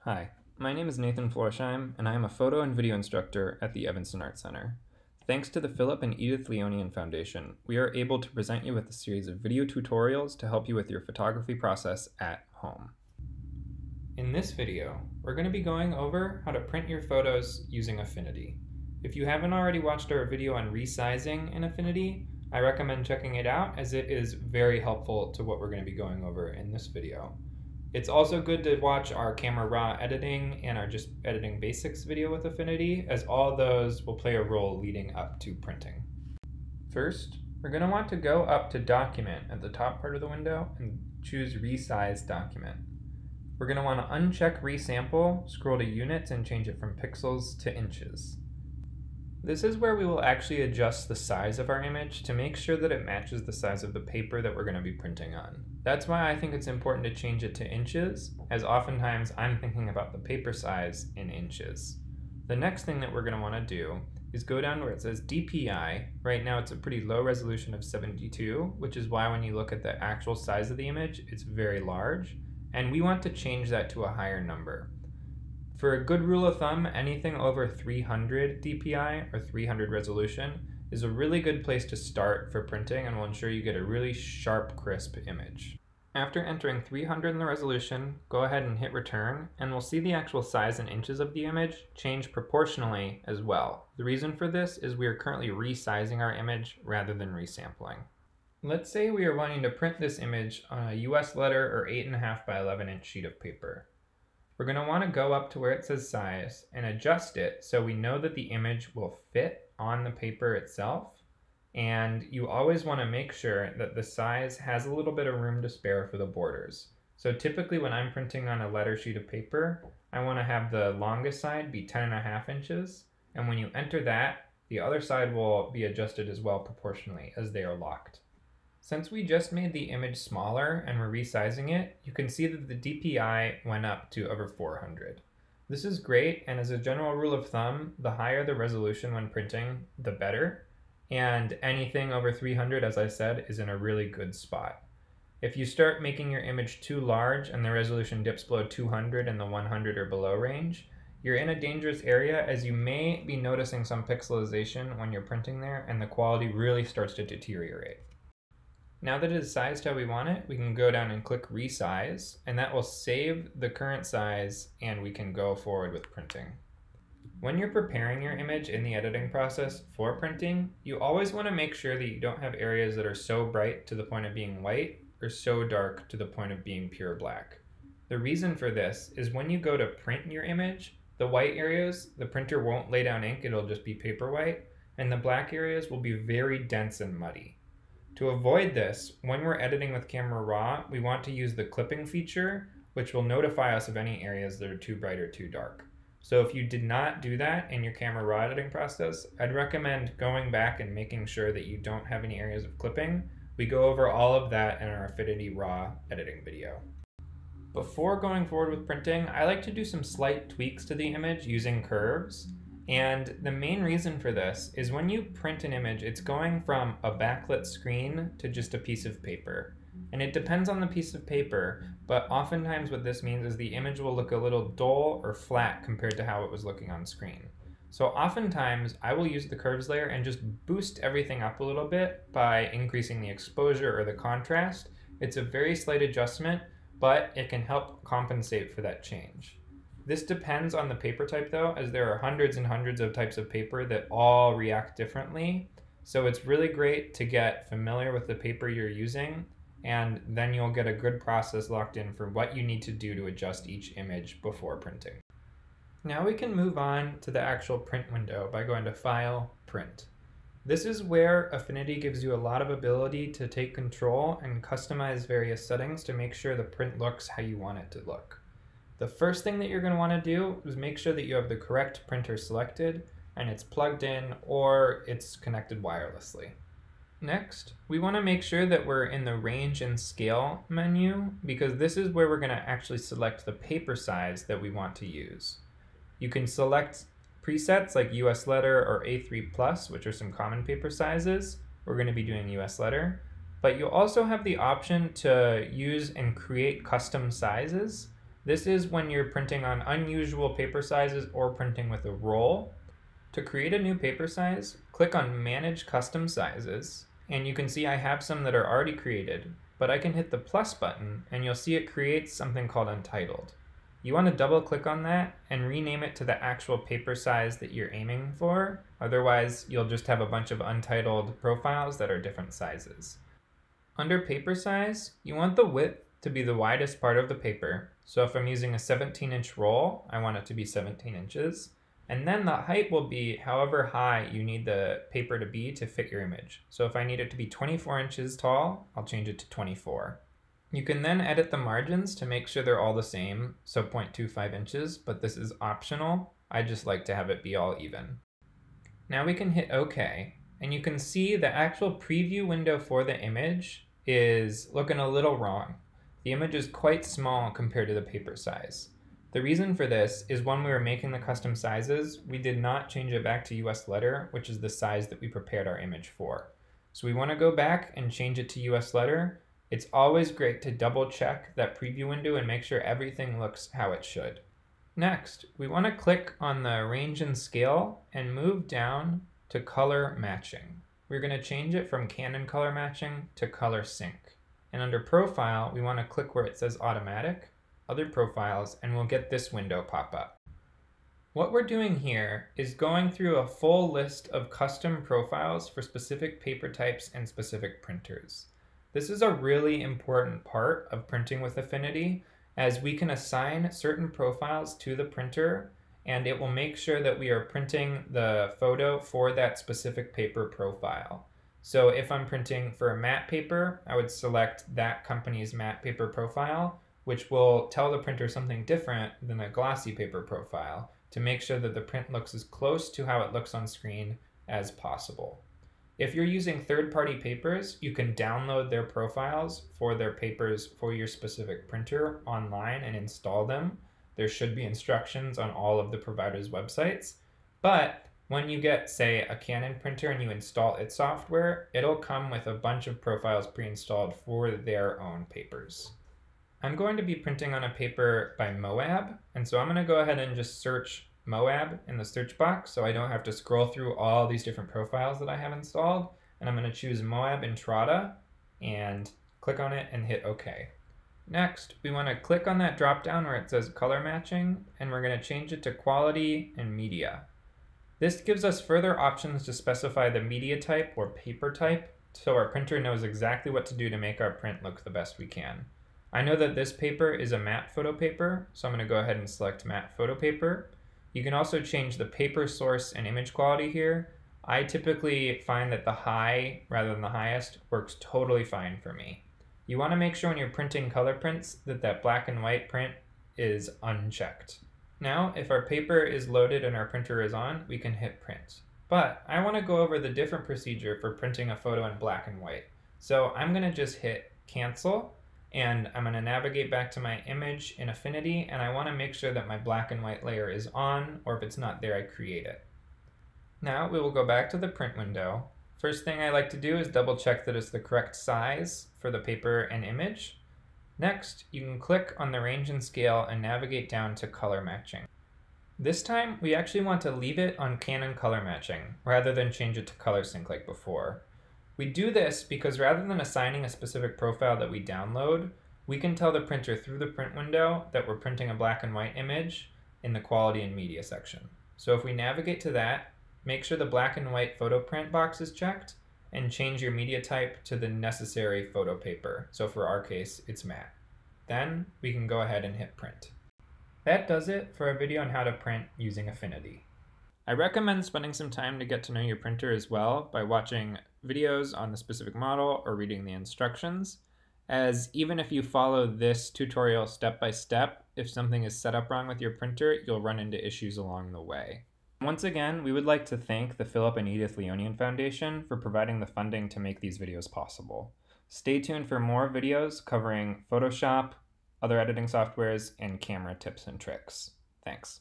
Hi, my name is Nathan Florsheim, and I am a photo and video instructor at the Evanston Art Center. Thanks to the Phillip and Edith Leonian Foundation, we are able to present you with a series of video tutorials to help you with your photography process at home. In this video, we're going to be going over how to print your photos using Affinity. If you haven't already watched our video on resizing in Affinity, I recommend checking it out as it is very helpful to what we're going to be going over in this video. It's also good to watch our camera raw editing and our just editing basics video with Affinity, as all those will play a role leading up to printing. First, we're going to want to go up to Document at the top part of the window and choose Resize Document. We're going to want to uncheck Resample, scroll to Units, and change it from pixels to inches. This is where we will actually adjust the size of our image to make sure that it matches the size of the paper that we're going to be printing on. That's why I think it's important to change it to inches, as oftentimes I'm thinking about the paper size in inches. The next thing that we're going to want to do is go down where it says DPI. Right now it's a pretty low resolution of 72, which is why when you look at the actual size of the image, it's very large, and we want to change that to a higher number. For a good rule of thumb, anything over 300 DPI or 300 resolution is a really good place to start for printing and will ensure you get a really sharp, crisp image. After entering 300 in the resolution, go ahead and hit return, and we'll see the actual size in inches of the image change proportionally as well. The reason for this is we are currently resizing our image rather than resampling. Let's say we are wanting to print this image on a US letter or 8.5 by 11 inch sheet of paper. We're going to want to go up to where it says size and adjust it so we know that the image will fit on the paper itself. And you always want to make sure that the size has a little bit of room to spare for the borders. So typically when I'm printing on a letter sheet of paper, I want to have the longest side be 10.5 inches. And when you enter that, the other side will be adjusted as well proportionally as they are locked. Since we just made the image smaller and we're resizing it, you can see that the DPI went up to over 400. This is great, and as a general rule of thumb, the higher the resolution when printing, the better. And anything over 300, as I said, is in a really good spot. If you start making your image too large and the resolution dips below 200 in the 100 or below range, you're in a dangerous area, as you may be noticing some pixelization when you're printing there and the quality really starts to deteriorate. Now that it is sized how we want it, we can go down and click Resize, and that will save the current size and we can go forward with printing. When you're preparing your image in the editing process for printing, you always want to make sure that you don't have areas that are so bright to the point of being white or so dark to the point of being pure black. The reason for this is when you go to print your image, the white areas, the printer won't lay down ink, it'll just be paper white, and the black areas will be very dense and muddy. To avoid this, when we're editing with Camera Raw, we want to use the clipping feature, which will notify us of any areas that are too bright or too dark. So if you did not do that in your Camera Raw editing process, I'd recommend going back and making sure that you don't have any areas of clipping. We go over all of that in our Affinity Raw editing video. Before going forward with printing, I like to do some slight tweaks to the image using curves. And the main reason for this is when you print an image, it's going from a backlit screen to just a piece of paper. And it depends on the piece of paper, but oftentimes what this means is the image will look a little dull or flat compared to how it was looking on screen. So oftentimes I will use the curves layer and just boost everything up a little bit by increasing the exposure or the contrast. It's a very slight adjustment, but it can help compensate for that change. This depends on the paper type though, as there are hundreds and hundreds of types of paper that all react differently. So it's really great to get familiar with the paper you're using, and then you'll get a good process locked in for what you need to do to adjust each image before printing. Now we can move on to the actual print window by going to File, Print. This is where Affinity gives you a lot of ability to take control and customize various settings to make sure the print looks how you want it to look. The first thing that you're going to want to do is make sure that you have the correct printer selected and it's plugged in or it's connected wirelessly. Next, we want to make sure that we're in the Range and Scale menu, because this is where we're going to actually select the paper size that we want to use. You can select presets like US letter or A3+, which are some common paper sizes. We're going to be doing US letter. But you also have the option to use and create custom sizes. This is when you're printing on unusual paper sizes or printing with a roll. To create a new paper size, click on Manage Custom Sizes, and you can see I have some that are already created, but I can hit the plus button and you'll see it creates something called Untitled. You want to double click on that and rename it to the actual paper size that you're aiming for, otherwise you'll just have a bunch of untitled profiles that are different sizes. Under paper size, you want the width to be the widest part of the paper, so if I'm using a 17-inch roll, I want it to be 17 inches. And then the height will be however high you need the paper to be to fit your image. So if I need it to be 24 inches tall, I'll change it to 24. You can then edit the margins to make sure they're all the same, so 0.25 inches, but this is optional. I just like to have it be all even. Now we can hit OK, and you can see the actual preview window for the image is looking a little wrong. The image is quite small compared to the paper size. The reason for this is when we were making the custom sizes, we did not change it back to US letter, which is the size that we prepared our image for. So we want to go back and change it to US letter. It's always great to double check that preview window and make sure everything looks how it should. Next, we want to click on the range and scale and move down to color matching. We're going to change it from Canon color matching to color sync. And under profile, we want to click where it says automatic, other profiles, and we'll get this window pop up. What we're doing here is going through a full list of custom profiles for specific paper types and specific printers. This is a really important part of printing with Affinity, as we can assign certain profiles to the printer and it will make sure that we are printing the photo for that specific paper profile. So if I'm printing for a matte paper, I would select that company's matte paper profile, which will tell the printer something different than a glossy paper profile to make sure that the print looks as close to how it looks on screen as possible. If you're using third-party papers, you can download their profiles for their papers for your specific printer online and install them. There should be instructions on all of the providers' websites, but when you get, say, a Canon printer and you install its software, it'll come with a bunch of profiles pre-installed for their own papers. I'm going to be printing on a paper by Moab, and so I'm going to go ahead and just search Moab in the search box so I don't have to scroll through all these different profiles that I have installed. And I'm going to choose Moab Entrada and click on it and hit OK. Next, we want to click on that drop down where it says color matching, and we're going to change it to quality and media. This gives us further options to specify the media type or paper type so our printer knows exactly what to do to make our print look the best we can. I know that this paper is a matte photo paper, so I'm going to go ahead and select matte photo paper. You can also change the paper source and image quality here. I typically find that the high rather than the highest works totally fine for me. You want to make sure when you're printing color prints that black and white print is unchecked. Now, if our paper is loaded and our printer is on, we can hit print. But I want to go over the different procedure for printing a photo in black and white. So I'm going to just hit cancel. And I'm going to navigate back to my image in Affinity, and I want to make sure that my black and white layer is on, or if it's not there, I create it. Now we will go back to the print window. First thing I like to do is double check that it's the correct size for the paper and image. Next, you can click on the range and scale and navigate down to color matching. This time, we actually want to leave it on Canon color matching, rather than change it to color sync like before. We do this because rather than assigning a specific profile that we download, we can tell the printer through the print window that we're printing a black and white image in the quality and media section. So if we navigate to that, make sure the black and white photo print box is checked and change your media type to the necessary photo paper. So for our case, it's matte. Then we can go ahead and hit print. That does it for a video on how to print using Affinity. I recommend spending some time to get to know your printer as well by watching videos on the specific model or reading the instructions, as even if you follow this tutorial step by step, if something is set up wrong with your printer, you'll run into issues along the way. Once again, we would like to thank the Phillip and Edith Leonian Foundation for providing the funding to make these videos possible. Stay tuned for more videos covering Photoshop, other editing softwares, and camera tips and tricks. Thanks.